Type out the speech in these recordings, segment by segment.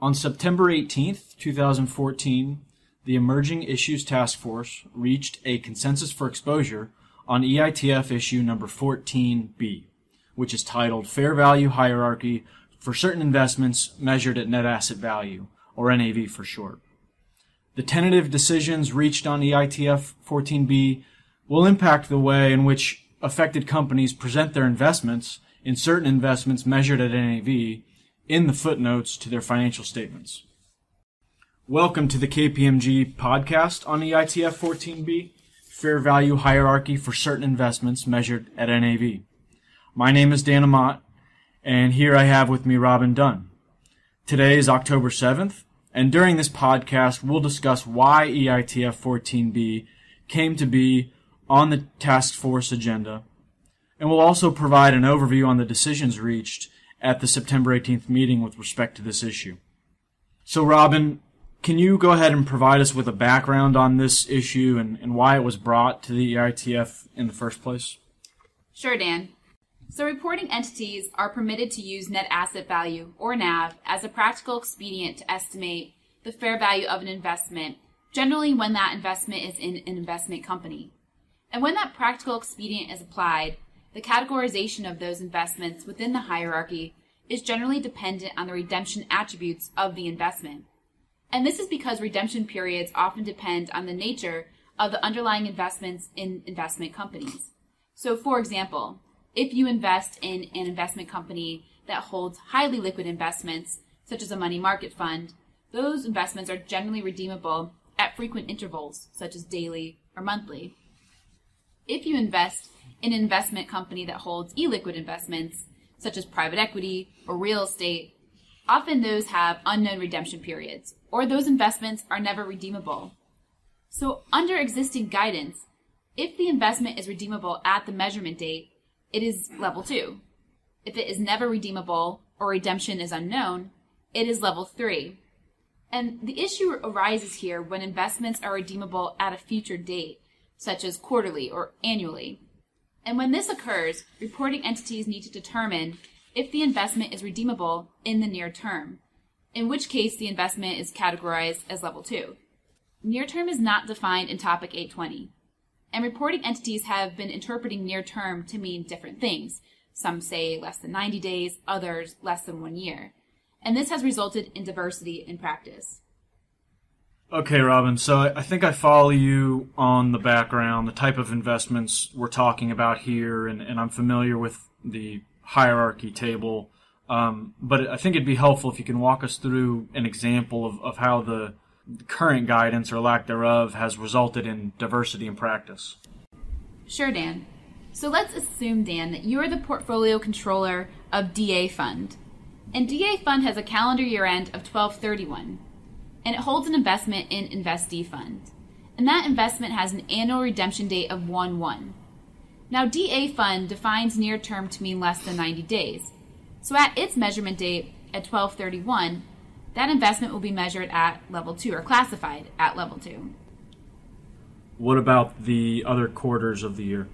On September 18th, 2014, the Emerging Issues Task Force reached a consensus for exposure on EITF issue number 14B, which is titled Fair Value Hierarchy for Certain Investments Measured at Net Asset Value, or NAV for short. The tentative decisions reached on EITF 14B will impact the way in which affected companies present their investments in certain investments measured at NAV in the footnotes to their financial statements. Welcome to the KPMG Podcast on EITF 14B, Fair Value Hierarchy for Certain Investments Measured at NAV. My name is Dan Amat, and here I have with me Robin Dunn. Today is October 7th, and during this podcast we'll discuss why EITF 14B came to be on the task force agenda, and we'll also provide an overview on the decisions reached at the September 18th meeting with respect to this issue. So Robin, can you go ahead and provide us with a background on this issue and why it was brought to the EITF in the first place? Sure, Dan. So reporting entities are permitted to use net asset value, or NAV, as a practical expedient to estimate the fair value of an investment, generally when that investment is in an investment company. And when that practical expedient is applied, the categorization of those investments within the hierarchy is generally dependent on the redemption attributes of the investment. And this is because redemption periods often depend on the nature of the underlying investments in investment companies. So, for example, if you invest in an investment company that holds highly liquid investments, such as a money market fund, those investments are generally redeemable at frequent intervals, such as daily or monthly. If you invest in an investment company that holds illiquid investments, such as private equity or real estate, often those have unknown redemption periods, or those investments are never redeemable. So under existing guidance, if the investment is redeemable at the measurement date, it is level 2. If it is never redeemable or redemption is unknown, it is level 3. And the issue arises here when investments are redeemable at a future date, such as quarterly or annually. And when this occurs, reporting entities need to determine if the investment is redeemable in the near term, in which case the investment is categorized as level 2. Near term is not defined in Topic 820, and reporting entities have been interpreting near term to mean different things. Some say less than 90 days, others less than 1 year. And this has resulted in diversity in practice. Okay, Robin, so I think I follow you on the background, the type of investments we're talking about here, and I'm familiar with the hierarchy table. But I think it'd be helpful if you can walk us through an example of how the current guidance or lack thereof has resulted in diversity in practice. Sure, Dan. So let's assume, Dan, that you are the portfolio controller of DA Fund. And DA Fund has a calendar year end of 12/31. And it holds an investment in Investee Fund. And that investment has an annual redemption date of 1/1. Now, DA Fund defines near term to mean less than 90 days. So at its measurement date at 12/31, that investment will be measured at level 2 or classified at level 2. What about the other quarters of the year?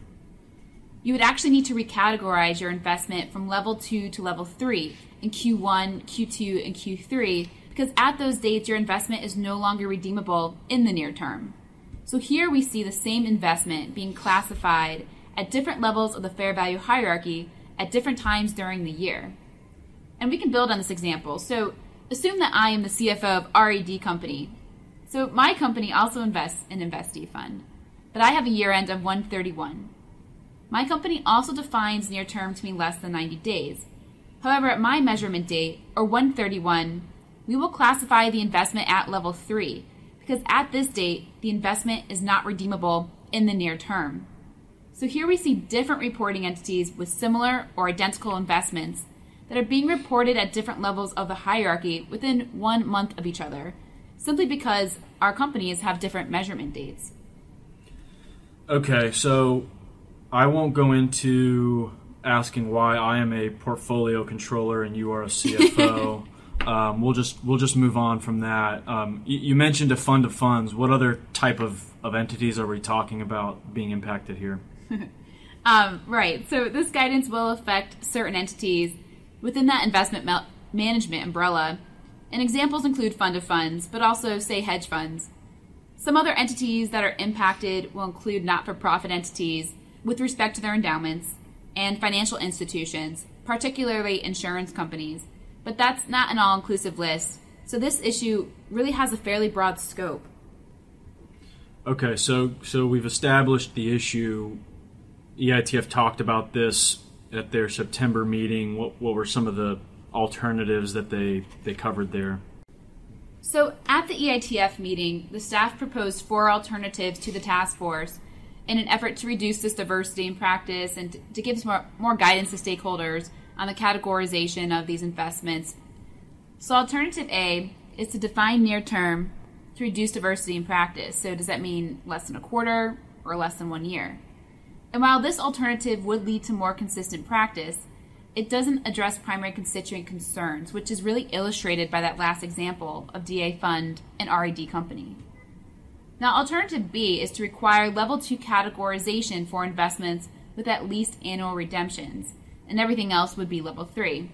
You would actually need to recategorize your investment from level 2 to level 3 in Q1, Q2, and Q3, because at those dates your investment is no longer redeemable in the near term. So here we see the same investment being classified at different levels of the fair value hierarchy at different times during the year. And we can build on this example. So assume that I am the CFO of RED Company. So my company also invests in Investee Fund, but I have a year end of 1/31. My company also defines near term to mean less than 90 days. However, at my measurement date, or 1/31, we will classify the investment at level 3, because at this date, the investment is not redeemable in the near term. So here we see different reporting entities with similar or identical investments that are being reported at different levels of the hierarchy within 1 month of each other, simply because our companies have different measurement dates. Okay, so I won't go into asking why I am a portfolio controller and you are a CFO. We'll just move on from that. You mentioned a fund of funds. What other type of entities are we talking about being impacted here? Right. So this guidance will affect certain entities within that investment management umbrella And examples include fund of funds, but also, say, hedge funds. Some other entities that are impacted will include not-for-profit entities with respect to their endowments and financial institutions, particularly insurance companies. But that's not an all-inclusive list, so this issue really has a fairly broad scope. Okay, so we've established the issue. EITF talked about this at their September meeting. What were some of the alternatives that they covered there? So at the EITF meeting, the staff proposed 4 alternatives to the task force in an effort to reduce this diversity in practice and to give more guidance to stakeholders on the categorization of these investments. So alternative A is to define near term to reduce diversity in practice. So does that mean less than a quarter or less than 1 year? And while this alternative would lead to more consistent practice, it doesn't address primary constituent concerns, which is really illustrated by that last example of DA fund and RED company. Now, alternative B is to require level 2 categorization for investments with at least annual redemptions, and everything else would be level 3.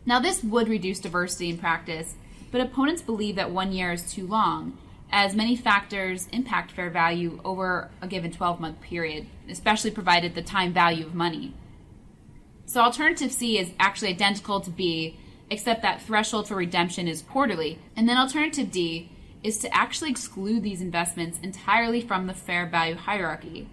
Now, this would reduce diversity in practice, but opponents believe that 1 year is too long, as many factors impact fair value over a given 12-month period, especially provided the time value of money. So alternative C is actually identical to B, except that threshold for redemption is quarterly. And then alternative D is to actually exclude these investments entirely from the fair value hierarchy.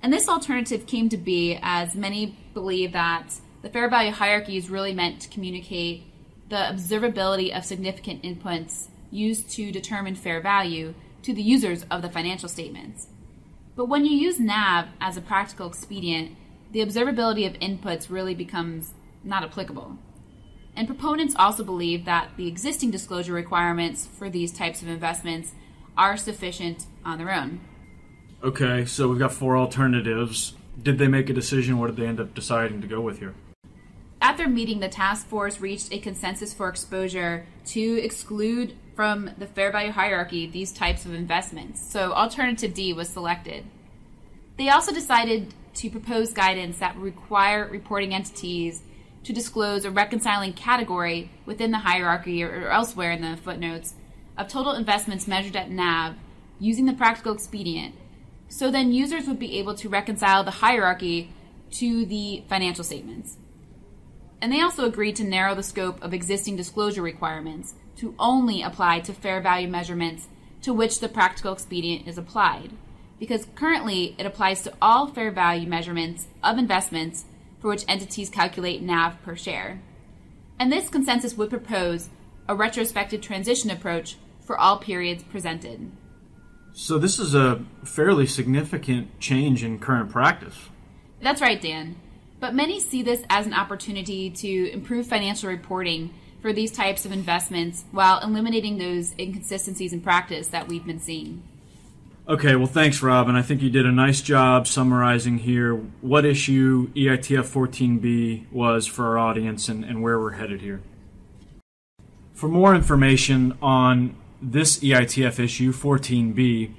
And this alternative came to be as many believe that the fair value hierarchy is really meant to communicate the observability of significant inputs used to determine fair value to the users of the financial statements. But when you use NAV as a practical expedient, the observability of inputs really becomes not applicable. And proponents also believe that the existing disclosure requirements for these types of investments are sufficient on their own. Okay, so we've got 4 alternatives. Did they make a decision? What did they end up deciding to go with here? At their meeting, the task force reached a consensus for exposure to exclude from the fair value hierarchy these types of investments. So alternative D was selected. They also decided to propose guidance that would require reporting entities to disclose a reconciling category within the hierarchy or elsewhere in the footnotes of total investments measured at NAV using the practical expedient. So then users would be able to reconcile the hierarchy to the financial statements. And they also agreed to narrow the scope of existing disclosure requirements to only apply to fair value measurements to which the practical expedient is applied, because currently it applies to all fair value measurements of investments for which entities calculate NAV per share. And this consensus would propose a retrospective transition approach for all periods presented. So this is a fairly significant change in current practice. That's right, Dan. But many see this as an opportunity to improve financial reporting for these types of investments while eliminating those inconsistencies in practice that we've been seeing. Okay, well, thanks, Robin. I think you did a nice job summarizing here what issue EITF 14B was for our audience and where we're headed here. For more information on this EITF issue, 14B,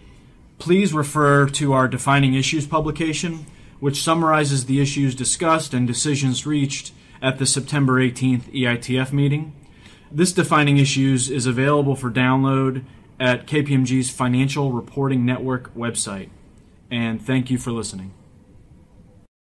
please refer to our Defining Issues publication, which summarizes the issues discussed and decisions reached at the September 18th EITF meeting. This Defining Issues is available for download at KPMG's Financial Reporting Network website. And thank you for listening.